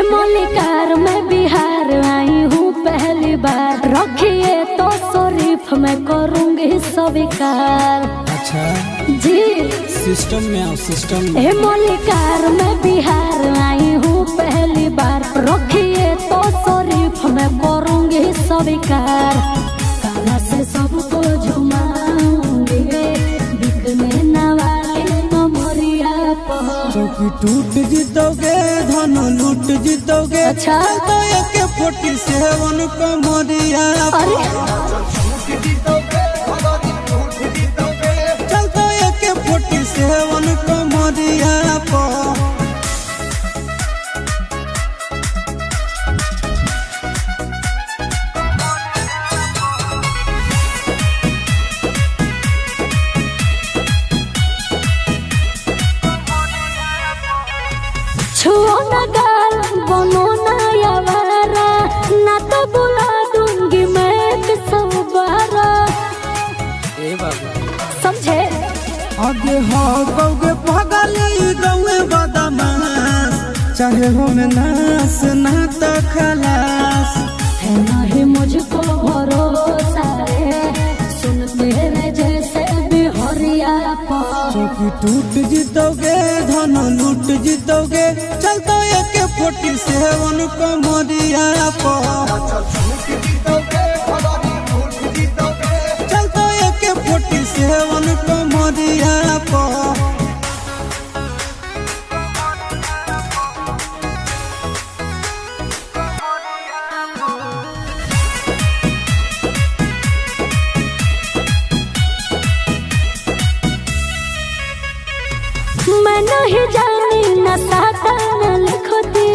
मलिकार मैं बिहार आई हूँ पहली बार, रखिए तो शरीफ मैं करूँगी स्वीकार। अच्छा जी सिस्टम में आओ सिस्टम में। मलिकार मैं बिहार आई हूँ पहली बार, रखिए तो शरीफ मैं करूँगी स्वीकार। काला से सबको झुमाऊंगी, बिकने न वाले कमरिया पर। चौकी टूट जीतोगे धन लूट जीतोगे। अच्छा तो एक 47 कमरिया अरे चल तो एक 47 कमरिया पर। छुओ न गाल बनो न यावारा, ना तो बुला दूंगी मैं किसबारा। समझे आगे हो गौगे पगली गौए बदमाश, चाहे हो में नास ना तो खलास। है नहीं मुझको भरोसा रे, सुन तेरे जैसे बिहरिया पर। चौकी टूट जीतोगे धन लूट जीतोगे। चल तो एक 47 कमरिया पर। चल तो एक 47 कमरिया पर। मैं नहीं जानी न साटा न लिखती,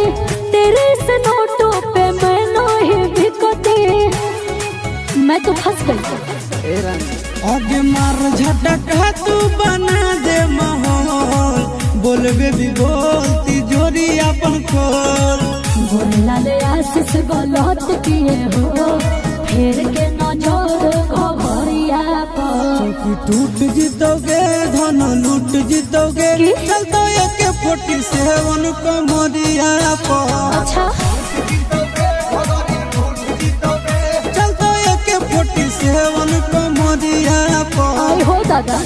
तेरे से नोटों पे मैं नहीं बिकती। मैं तो फंस गई। आगे मार झटका तू बना दे माहौल, बोलबे भी बोलती जोरी अपन खोल। बोला ले आशीष गलत किए हो, फिर के नजर घरिया पर। चौकी टूट जीतोगे धन लूट जीतोगे। चल तो एक 47 कमरिया पर। अच्छा चल तो एक 47 कमरिया पर। आई हो दादा।